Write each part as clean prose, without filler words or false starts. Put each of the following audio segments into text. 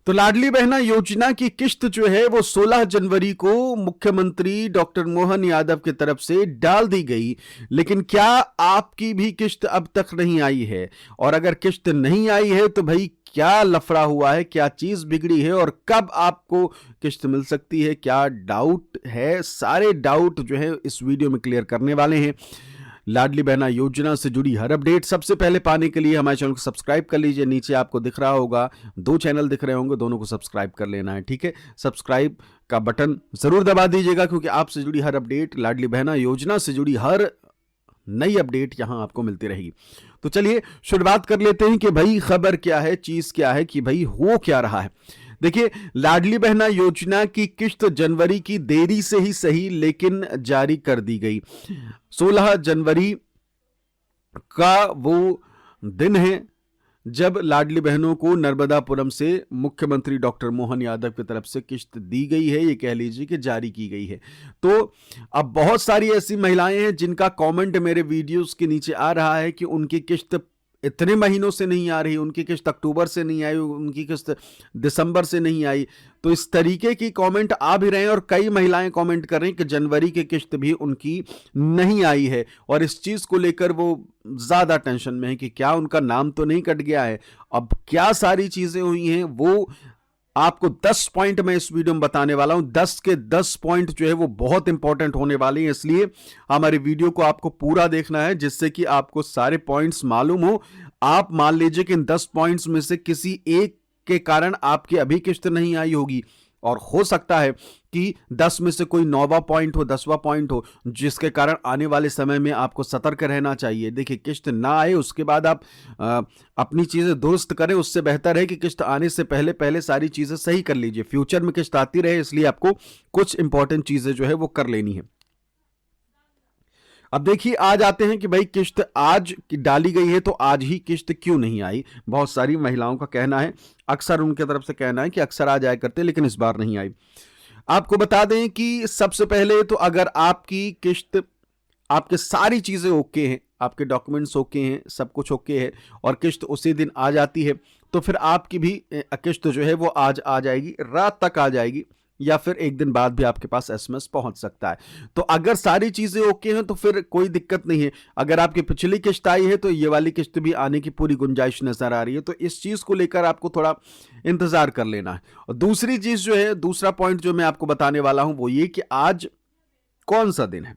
तो लाडली बहना योजना की किश्त जो है वो 16 जनवरी को मुख्यमंत्री डॉक्टर मोहन यादव की तरफ से डाल दी गई, लेकिन क्या आपकी भी किश्त अब तक नहीं आई है? और अगर किश्त नहीं आई है तो भाई क्या लफड़ा हुआ है, क्या चीज बिगड़ी है और कब आपको किश्त मिल सकती है, क्या डाउट है, सारे डाउट जो है इस वीडियो में क्लियर करने वाले हैं। लाडली बहना योजना से जुड़ी हर अपडेट सबसे पहले पाने के लिए हमारे चैनल को सब्सक्राइब कर लीजिए। नीचे आपको दिख रहा होगा 2 चैनल दिख रहे होंगे, दोनों को सब्सक्राइब कर लेना है, ठीक है। सब्सक्राइब का बटन जरूर दबा दीजिएगा क्योंकि आपसे जुड़ी हर अपडेट, लाडली बहना योजना से जुड़ी हर नई अपडेट यहां आपको मिलती रहेगी। तो चलिए शुरुआत कर लेते हैं कि भाई खबर क्या है, चीज क्या है, कि भाई हो क्या रहा है। देखिए, लाडली बहना योजना की किश्त जनवरी की देरी से ही सही लेकिन जारी कर दी गई। 16 जनवरी का वो दिन है जब लाडली बहनों को नर्मदापुरम से मुख्यमंत्री डॉक्टर मोहन यादव की तरफ से किश्त दी गई है, ये कह लीजिए कि जारी की गई है। तो अब बहुत सारी ऐसी महिलाएं हैं जिनका कमेंट मेरे वीडियोस के नीचे आ रहा है कि उनकी किश्त इतने महीनों से नहीं आ रही, उनकी किश्त अक्टूबर से नहीं आई, उनकी किश्त दिसंबर से नहीं आई। तो इस तरीके की कमेंट आ भी रहे हैं और कई महिलाएं कमेंट कर रही हैं कि जनवरी की किश्त भी उनकी नहीं आई है और इस चीज को लेकर वो ज्यादा टेंशन में है कि क्या उनका नाम तो नहीं कट गया है। अब क्या सारी चीजें हुई हैं वो आपको 10 पॉइंट में इस वीडियो में बताने वाला हूं। 10 के 10 पॉइंट जो है वो बहुत इंपॉर्टेंट होने वाले हैं, इसलिए हमारे वीडियो को आपको पूरा देखना है जिससे कि आपको सारे पॉइंट्स मालूम हो। आप मान लीजिए कि इन 10 पॉइंट्स में से किसी एक के कारण आपकी अभी किश्त नहीं आई होगी और हो सकता है कि 10 में से कोई 9वां पॉइंट हो, 10वां पॉइंट हो, जिसके कारण आने वाले समय में आपको सतर्क रहना चाहिए। देखिए, किश्त ना आए उसके बाद आप अपनी चीजें दुरुस्त करें, उससे बेहतर है कि किश्त आने से पहले पहले सारी चीजें सही कर लीजिए। फ्यूचर में किश्त आती रहे, इसलिए आपको कुछ इंपॉर्टेंट चीजें जो है वो कर लेनी है। अब देखिए, आज आते हैं कि भाई किश्त आज डाली गई है तो आज ही किश्त क्यों नहीं आई। बहुत सारी महिलाओं का कहना है, अक्सर उनके तरफ से कहना है कि अक्सर आ जाया करते लेकिन इस बार नहीं आई। आपको बता दें कि सबसे पहले तो अगर आपकी किश्त, आपके सारी चीजें ओके हैं, आपके डॉक्यूमेंट्स ओके हैं, सब कुछ ओके है और किश्त उसी दिन आ जाती है तो फिर आपकी भी किश्त जो है वो आज आ जाएगी, रात तक आ जाएगी या फिर एक दिन बाद भी आपके पास एसएमएस पहुंच सकता है। तो अगर सारी चीजें ओके हैं तो फिर कोई दिक्कत नहीं है। अगर आपकी पिछली किश्त आई है तो ये वाली किश्त भी आने की पूरी गुंजाइश नजर आ रही है, तो इस चीज को लेकर आपको थोड़ा इंतजार कर लेना है। और दूसरी चीज जो है, दूसरा पॉइंट जो मैं आपको बताने वाला हूं वो ये कि आज कौन सा दिन है।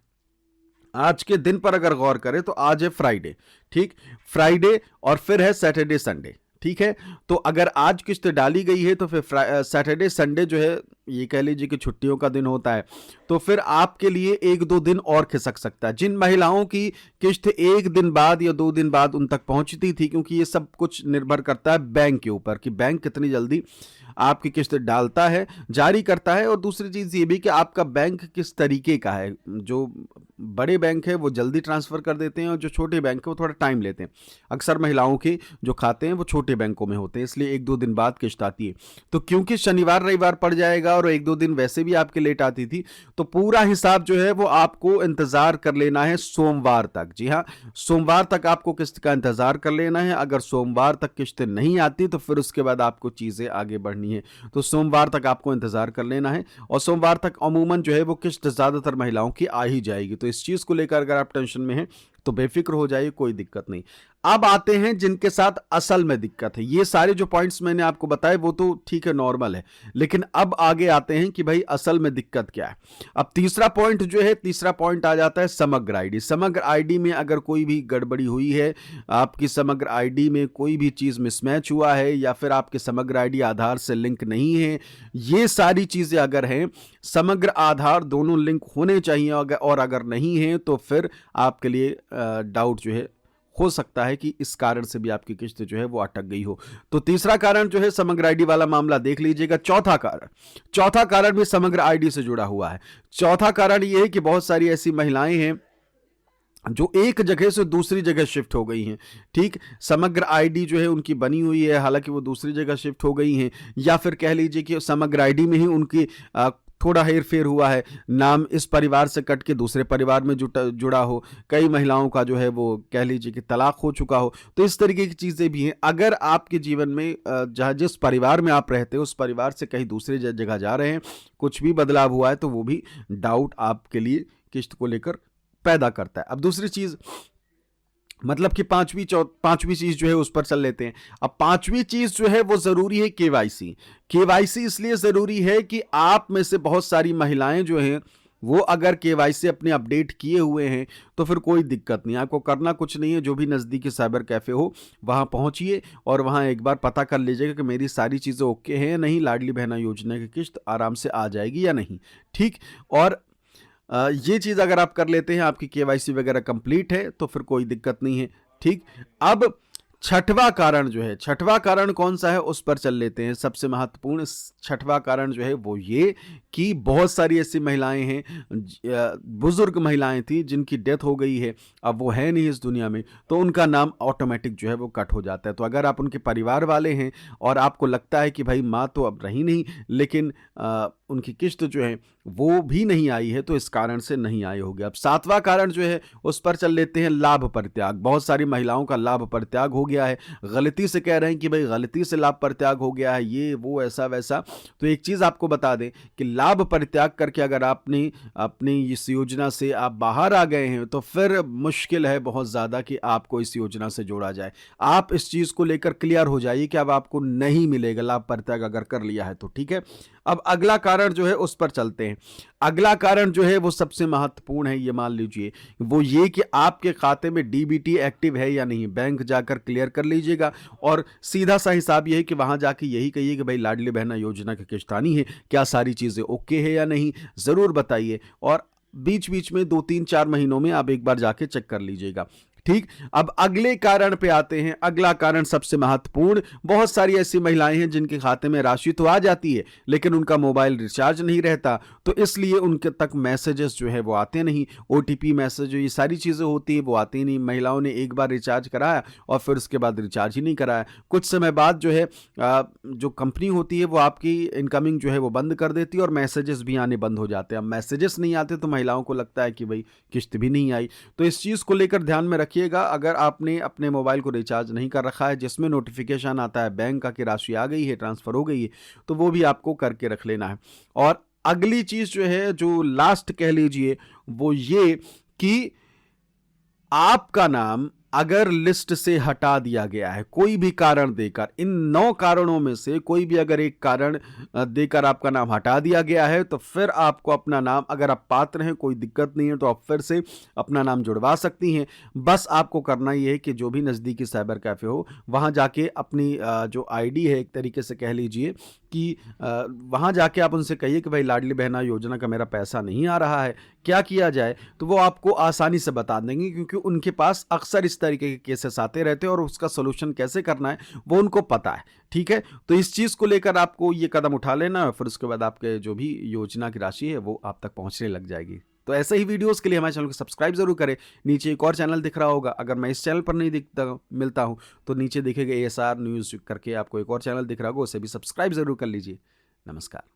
आज के दिन पर अगर गौर करें तो आज है फ्राइडे, ठीक, फ्राइडे और फिर है सैटरडे संडे, ठीक है। तो अगर आज किश्त डाली गई है तो फिर सैटरडे संडे जो है ये कह लीजिए कि छुट्टियों का दिन होता है, तो फिर आपके लिए 1-2 दिन और खिसक सकता है। जिन महिलाओं की किश्त 1 दिन बाद या 2 दिन बाद उन तक पहुंचती थी, क्योंकि ये सब कुछ निर्भर करता है बैंक के ऊपर कि बैंक कितनी जल्दी आपकी किश्त डालता है, जारी करता है। और दूसरी चीज ये भी कि आपका बैंक किस तरीके का है। जो बड़े बैंक है वो जल्दी ट्रांसफर कर देते हैं और जो छोटे बैंक है वो थोड़ा टाइम लेते हैं। अक्सर महिलाओं के जो खाते हैं वो छोटे बैंकों में होते हैं, इसलिए 1-2 दिन बाद किश्त आती है। तो क्योंकि शनिवार रविवार पड़ जाएगा और 1-2 दिन वैसे भी आपके लेट आती थी, तो पूरा हिसाब जो है वो आपको इंतजार कर लेना है सोमवार तक। जी हाँ, सोमवार तक आपको किस्त का इंतजार कर लेना है। अगर सोमवार तक किस्त नहीं आती तो फिर उसके बाद आपको चीजें आगे बढ़नी है, तो सोमवार तक आपको इंतजार कर लेना है। और सोमवार तक अमूमन जो है वो किस्त ज्यादातर महिलाओं की आ ही जाएगी। तो इस चीज को लेकर अगर आप टेंशन में हैं तो बेफिक्र हो जाइए, कोई दिक्कत नहीं। अब आते हैं जिनके साथ असल में दिक्कत है। ये सारे जो पॉइंट्स मैंने आपको बताए वो तो ठीक है, नॉर्मल है, लेकिन अब आगे आते हैं कि भाई असल में दिक्कत क्या है। अब तीसरा पॉइंट जो है, तीसरा पॉइंट आ जाता है समग्र आईडी। समग्र आईडी में अगर कोई भी गड़बड़ी हुई है, आपकी समग्र आईडी में कोई भी चीज मिसमैच हुआ है या फिर आपके समग्र आईडी आधार से लिंक नहीं है, ये सारी चीजें अगर हैं, समग्र आधार दोनों लिंक होने चाहिए और अगर नहीं है तो फिर आपके लिए डाउट जो है हो सकता है कि इस कारण से भी आपकी किश्त जो है वो अटक गई हो। तो तीसरा कारण जो है समग्र आईडी वाला मामला देख लीजिएगा। चौथा कारण भी समग्र आईडी से जुड़ा हुआ है। चौथा कारण ये है कि बहुत सारी ऐसी महिलाएं हैं जो एक जगह से दूसरी जगह शिफ्ट हो गई हैं, ठीक। समग्र आईडी जो है उनकी बनी हुई है, हालांकि वो दूसरी जगह शिफ्ट हो गई हैं, या फिर कह लीजिए कि समग्र आईडी में ही उनकी थोड़ा हेर फेर हुआ है, नाम इस परिवार से कट के दूसरे परिवार में जुड़ा हो, कई महिलाओं का जो है वो कह लीजिए कि तलाक हो चुका हो, तो इस तरीके की चीज़ें भी हैं। अगर आपके जीवन में जहाँ जिस परिवार में आप रहते हो उस परिवार से कहीं दूसरे जगह जा रहे हैं, कुछ भी बदलाव हुआ है, तो वो भी डाउट आपके लिए किस्त को लेकर पैदा करता है। अब दूसरी चीज़, मतलब कि पांचवी चीज जो है उस पर चल लेते हैं। अब पांचवी चीज जो है वो जरूरी है केवाईसी। केवाईसी इसलिए जरूरी है कि आप में से बहुत सारी महिलाएं जो हैं वो अगर केवाईसी अपने अपडेट किए हुए हैं तो फिर कोई दिक्कत नहीं, आपको करना कुछ नहीं है। जो भी नज़दीकी साइबर कैफ़े हो वहाँ पहुँचिए और वहाँ एक बार पता कर लीजिएगा कि मेरी सारी चीज़ें ओके हैं या नहीं, लाडली बहना योजना की किस्त आराम से आ जाएगी या नहीं, ठीक। और ये चीज़ अगर आप कर लेते हैं, आपकी केवाईसी वगैरह कंप्लीट है, तो फिर कोई दिक्कत नहीं है, ठीक। अब छठवां कारण जो है, छठवां कारण कौन सा है उस पर चल लेते हैं। सबसे महत्वपूर्ण छठवां कारण जो है वो ये कि बहुत सारी ऐसी महिलाएं हैं, बुजुर्ग महिलाएं थी जिनकी डेथ हो गई है, अब वो है नहीं इस दुनिया में, तो उनका नाम ऑटोमेटिक जो है वो कट हो जाता है। तो अगर आप उनके परिवार वाले हैं और आपको लगता है कि भाई माँ तो अब रही नहीं, लेकिन उनकी किस्त जो है वो भी नहीं आई है, तो इस कारण से नहीं आई होगी। अब सातवां कारण जो है उस पर चल लेते हैं, लाभ परित्याग। बहुत सारी महिलाओं का लाभ परित्याग हो गया है, गलती से कह रहे हैं कि भाई गलती से लाभ परित्याग हो गया है, ये वो ऐसा वैसा। तो एक चीज़ आपको बता दें कि लाभ परित्याग करके अगर आपने अपनी इस योजना से आप बाहर आ गए हैं तो फिर मुश्किल है बहुत ज़्यादा कि आपको इस योजना से जोड़ा जाए। आप इस चीज़ को लेकर क्लियर हो जाइए कि अब आपको नहीं मिलेगा लाभ परित्याग अगर कर लिया है तो, ठीक है। अब अगला कारण जो है उस पर चलते हैं। अगला कारण जो है वो सबसे महत्वपूर्ण है, ये मान लीजिए, वो ये कि आपके खाते में डीबीटी एक्टिव है या नहीं। बैंक जाकर क्लियर कर लीजिएगा और सीधा सा हिसाब ये है कि वहां जाके यही कहिए कि भाई लाडली बहना योजना की किस्त आनी है, क्या सारी चीजें ओके है या नहीं, जरूर बताइए। और बीच बीच में 2-3-4 महीनों में आप एक बार जाके चेक कर लीजिएगा, ठीक। अब अगले कारण पे आते हैं। अगला कारण सबसे महत्वपूर्ण, बहुत सारी ऐसी महिलाएं हैं जिनके खाते में राशि तो आ जाती है लेकिन उनका मोबाइल रिचार्ज नहीं रहता, तो इसलिए उनके तक मैसेजेस जो है वो आते नहीं, ओटीपी मैसेज, ये सारी चीज़ें होती है वो आती नहीं। महिलाओं ने एक बार रिचार्ज कराया और फिर उसके बाद रिचार्ज ही नहीं कराया, कुछ समय बाद जो है जो कंपनी होती है वो आपकी इनकमिंग जो है वो बंद कर देती है और मैसेजेस भी आने बंद हो जाते हैं। अब मैसेजेस नहीं आते तो महिलाओं को लगता है कि भाई किस्त भी नहीं आई। तो इस चीज़ को लेकर ध्यान में रखिए, अगर आपने अपने मोबाइल को रिचार्ज नहीं कर रखा है जिसमें नोटिफिकेशन आता है बैंक का कि राशि आ गई है, ट्रांसफर हो गई है, तो वो भी आपको करके रख लेना है। और अगली चीज जो है, जो लास्ट कह लीजिए, वो ये कि आपका नाम अगर लिस्ट से हटा दिया गया है कोई भी कारण देकर, इन 9 कारणों में से कोई भी अगर एक कारण देकर आपका नाम हटा दिया गया है, तो फिर आपको अपना नाम, अगर आप पात्र हैं कोई दिक्कत नहीं है तो आप फिर से अपना नाम जुड़वा सकती हैं। बस आपको करना ये है कि जो भी नज़दीकी साइबर कैफ़े हो वहाँ जाके अपनी जो आईडी है, एक तरीके से कह लीजिए कि वहाँ जाके आप उनसे कहिए कि भाई लाडली बहना योजना का मेरा पैसा नहीं आ रहा है, क्या किया जाए, तो वो आपको आसानी से बता देंगे, क्योंकि उनके पास अक्सर इस तरीके के केसेस आते रहते हैं और उसका सोल्यूशन कैसे करना है वो उनको पता है, ठीक है। तो इस चीज़ को लेकर आपको ये कदम उठा लेना है, फिर उसके बाद आपके जो भी योजना की राशि है वो आप तक पहुँचने लग जाएगी। तो ऐसे ही वीडियोस के लिए हमारे चैनल को सब्सक्राइब जरूर करें। नीचे एक और चैनल दिख रहा होगा, अगर मैं इस चैनल पर नहीं मिलता हूं तो नीचे दिखेगा ASR न्यूज़ करके आपको एक और चैनल दिख रहा होगा, उसे भी सब्सक्राइब जरूर कर लीजिए। नमस्कार।